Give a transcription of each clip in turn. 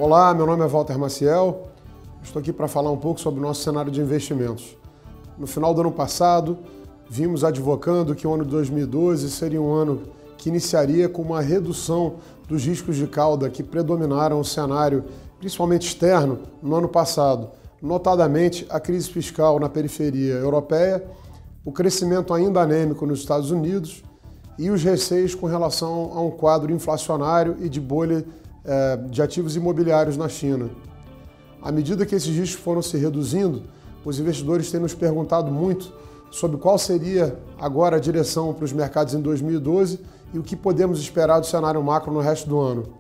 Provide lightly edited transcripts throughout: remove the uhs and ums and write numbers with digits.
Olá, meu nome é Walter Maciel, estou aqui para falar um pouco sobre o nosso cenário de investimentos. No final do ano passado, vimos advocando que o ano de 2012 seria um ano que iniciaria com uma redução dos riscos de cauda que predominaram o cenário, principalmente externo, no ano passado, notadamente a crise fiscal na periferia europeia, o crescimento ainda anêmico nos Estados Unidos e os receios com relação a um quadro inflacionário e de bolha de ativos imobiliários na China. À medida que esses riscos foram se reduzindo, os investidores têm nos perguntado muito sobre qual seria agora a direção para os mercados em 2012 e o que podemos esperar do cenário macro no resto do ano.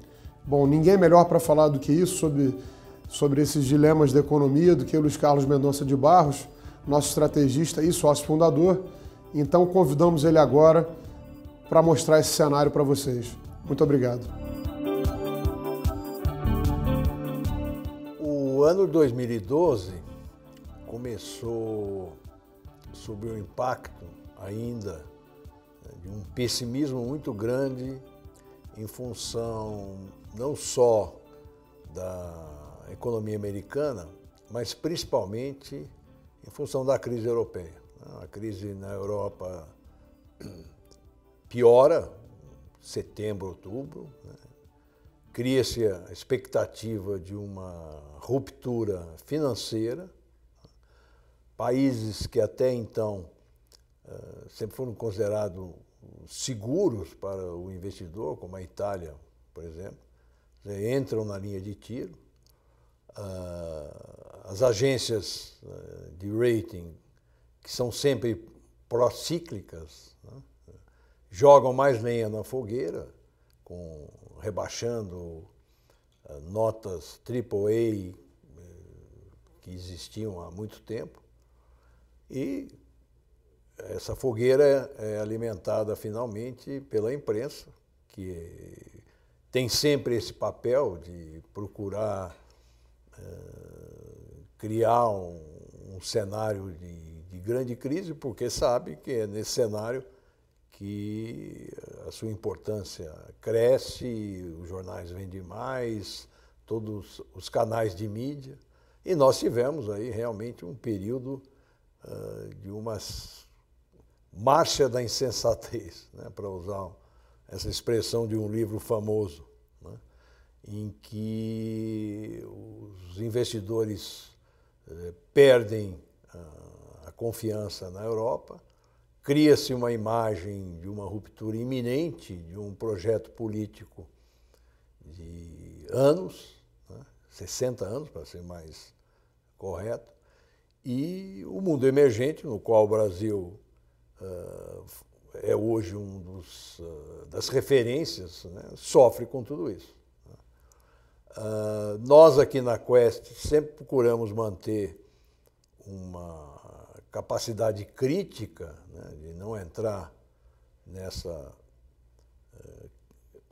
Bom, ninguém melhor para falar do que isso sobre esses dilemas da economia do que o Luiz Carlos Mendonça de Barros, nosso estrategista e sócio fundador. Então convidamos ele agora para mostrar esse cenário para vocês. Muito obrigado. O ano 2012 começou sob o impacto ainda de um pessimismo muito grande em função não só da economia americana, mas principalmente em função da crise europeia. A crise na Europa piora, setembro, outubro, cria-se a expectativa de uma ruptura financeira. Países que até então sempre foram considerados seguros para o investidor, como a Itália, por exemplo, entram na linha de tiro. As agências de rating, que são sempre procíclicas, jogam mais lenha na fogueira, rebaixando notas AAA que existiam há muito tempo. E essa fogueira é alimentada finalmente pela imprensa, que tem sempre esse papel de procurar criar um cenário de grande crise, porque sabe que é nesse cenário que a sua importância cresce, os jornais vendem mais, todos os canais de mídia. E nós tivemos aí realmente um período de uma marcha da insensatez, para usar essa expressão de um livro famoso, em que os investidores perdem a confiança na Europa, cria-se uma imagem de uma ruptura iminente de um projeto político de anos, 60 anos, para ser mais correto, e o mundo emergente, no qual o Brasil é hoje das referências, sofre com tudo isso. Nós aqui na Quest sempre procuramos manter uma capacidade crítica, de não entrar nessa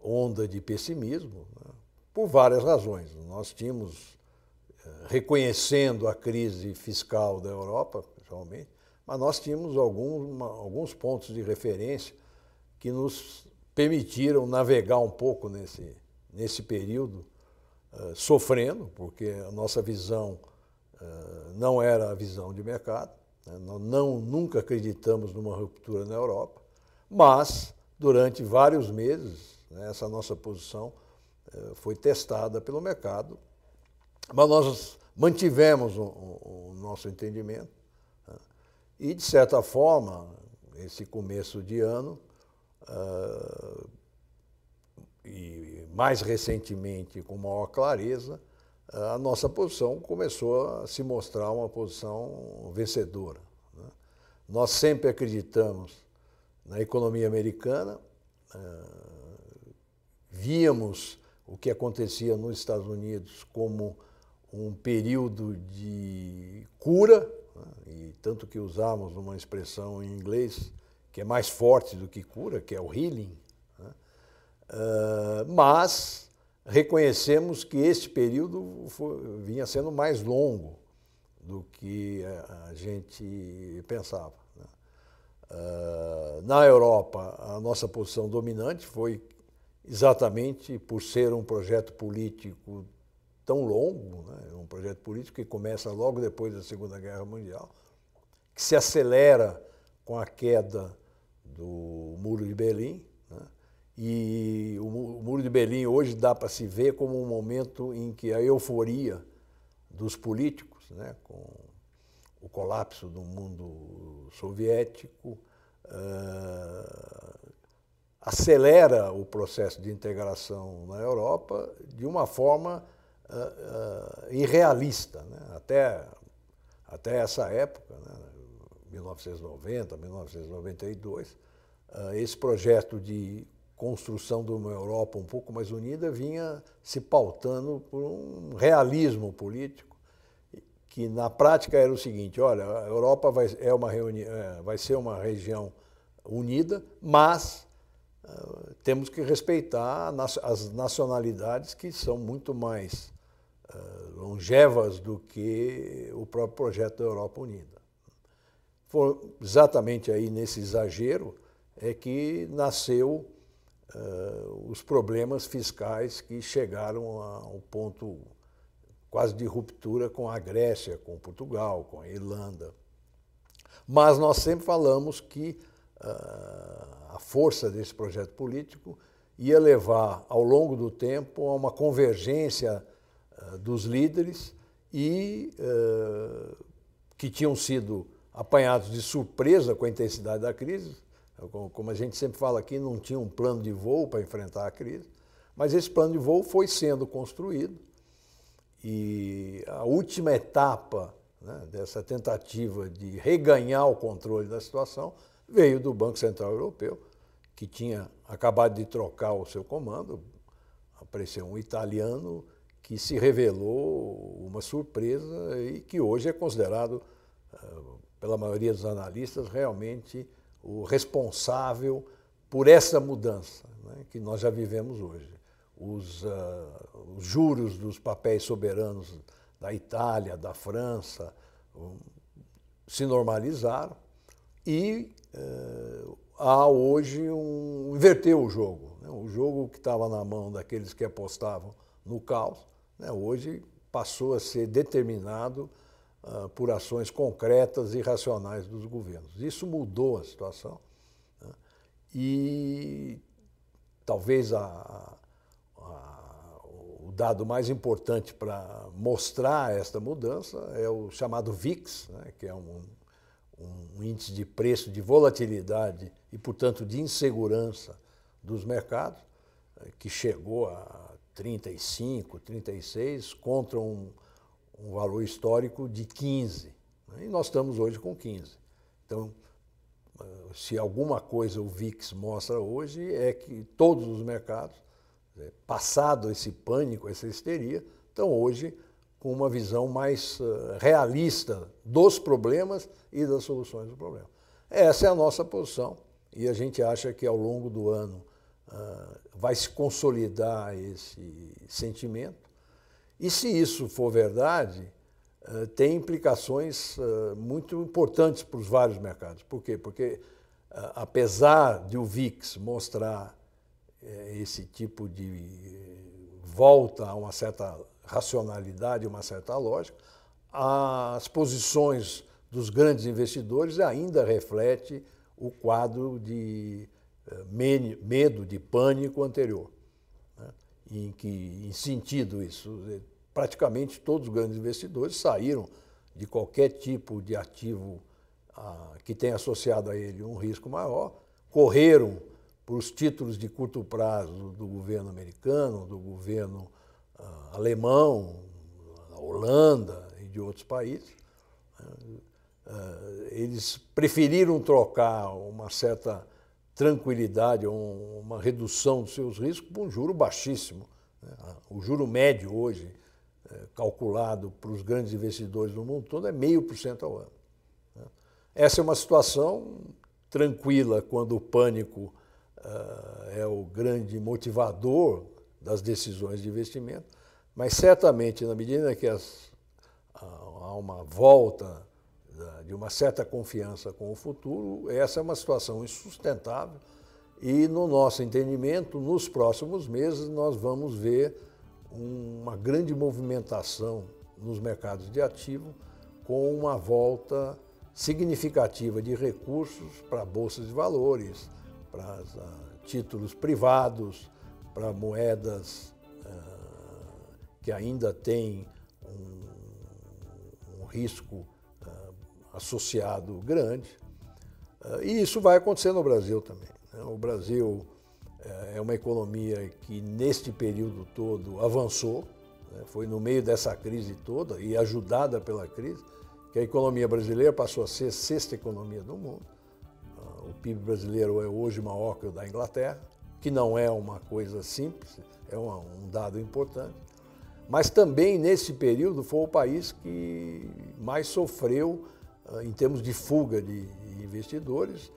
onda de pessimismo, por várias razões. Nós tínhamos, reconhecendo a crise fiscal da Europa, principalmente, mas nós tínhamos alguns pontos de referência que nos permitiram navegar um pouco nesse período, sofrendo, porque a nossa visão não era a visão de mercado. Nós nunca acreditamos numa ruptura na Europa, mas durante vários meses essa nossa posição foi testada pelo mercado, mas nós mantivemos o nosso entendimento e, de certa forma, esse começo de ano e mais recentemente com maior clareza, a nossa posição começou a se mostrar uma posição vencedora. Nós sempre acreditamos na economia americana, víamos o que acontecia nos Estados Unidos como um período de cura, e tanto que usamos uma expressão em inglês que é mais forte do que cura, que é o healing, mas reconhecemos que este período vinha sendo mais longo do que a gente pensava. Na Europa, a nossa posição dominante foi exatamente por ser um projeto político tão longo, né? Um projeto político que começa logo depois da Segunda Guerra Mundial, que se acelera com a queda do Muro de Berlim, né? E o Muro de Berlim hoje dá para se ver como um momento em que a euforia dos políticos, né, com o colapso do mundo soviético, acelera o processo de integração na Europa de uma forma irrealista, né? Até essa época, né, 1990, 1992, esse projeto de construção de uma Europa um pouco mais unida vinha se pautando por um realismo político, que na prática era o seguinte: olha, a Europa vai ser uma região unida, mas temos que respeitar as nacionalidades que são muito mais longevas do que o próprio projeto da Europa Unida. Foi exatamente aí nesse exagero é que nasceu os problemas fiscais que chegaram a um ponto quase de ruptura com a Grécia, com Portugal, com a Irlanda. Mas nós sempre falamos que a força desse projeto político ia levar, ao longo do tempo, a uma convergência dos líderes e que tinham sido apanhados de surpresa com a intensidade da crise. Como a gente sempre fala aqui, não tinha um plano de voo para enfrentar a crise, mas esse plano de voo foi sendo construído e a última etapa, né, dessa tentativa de reganhar o controle da situação veio do Banco Central Europeu, que tinha acabado de trocar o seu comando. Apareceu um italiano que se revelou uma surpresa e que hoje é considerado, pela maioria dos analistas, realmente o responsável por essa mudança, né, que nós já vivemos hoje. Os juros dos papéis soberanos da Itália, da França, se normalizaram e há hoje inverteu o jogo, né? O jogo que estava na mão daqueles que apostavam no caos, né, hoje passou a ser determinado por ações concretas e racionais dos governos. Isso mudou a situação, né? E talvez o dado mais importante para mostrar esta mudança é o chamado VIX, né, que é um índice de preço de volatilidade e, portanto, de insegurança dos mercados, que chegou a 35, 36, contra um valor histórico de 15. Né? E nós estamos hoje com 15. Então, se alguma coisa o VIX mostra hoje é que todos os mercados, passado esse pânico, essa histeria, estão hoje com uma visão mais realista dos problemas e das soluções do problema. Essa é a nossa posição e a gente acha que ao longo do ano vai se consolidar esse sentimento. E se isso for verdade, tem implicações muito importantes para os vários mercados. Por quê? Porque apesar de o VIX mostrar esse tipo de volta a uma certa racionalidade, uma certa lógica, as posições dos grandes investidores ainda refletem o quadro de medo, de pânico anterior, né? Em sentido isso, praticamente todos os grandes investidores saíram de qualquer tipo de ativo que tenha associado a ele um risco maior, correram para os títulos de curto prazo do governo americano, do governo alemão, da Holanda e de outros países. Eles preferiram trocar uma certa tranquilidade ou uma redução dos seus riscos por um juro baixíssimo. O juro médio hoje, calculado para os grandes investidores do mundo todo, é 0,5% ao ano. Essa é uma situação tranquila quando o pânico é o grande motivador das decisões de investimento, mas certamente, na medida que há uma volta de uma certa confiança com o futuro, essa é uma situação insustentável e, no nosso entendimento, nos próximos meses nós vamos ver uma grande movimentação nos mercados de ativo, com uma volta significativa de recursos para bolsas de valores, para títulos privados, para moedas que ainda têm um risco associado grande. E isso vai acontecer no Brasil também, né? O Brasil é uma economia que, neste período todo, avançou, né? Foi no meio dessa crise toda e ajudada pela crise que a economia brasileira passou a ser a sexta economia do mundo. O PIB brasileiro é hoje maior que o da Inglaterra, que não é uma coisa simples, é um dado importante. Mas também, nesse período, foi o país que mais sofreu em termos de fuga de investidores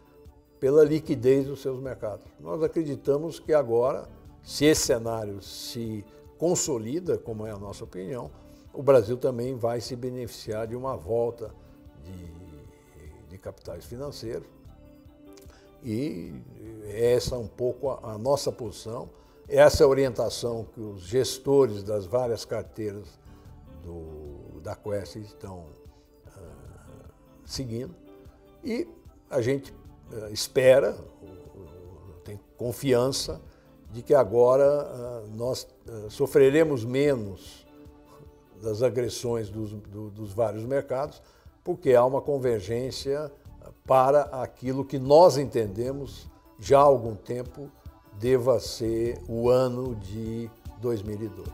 pela liquidez dos seus mercados. Nós acreditamos que agora, se esse cenário se consolida, como é a nossa opinião, o Brasil também vai se beneficiar de uma volta de capitais financeiros. E essa é um pouco a nossa posição, essa é a orientação que os gestores das várias carteiras da Quaest estão seguindo. E a gente espera, tem confiança de que agora nós sofreremos menos das agressões dos vários mercados, porque há uma convergência para aquilo que nós entendemos já há algum tempo deva ser o ano de 2012.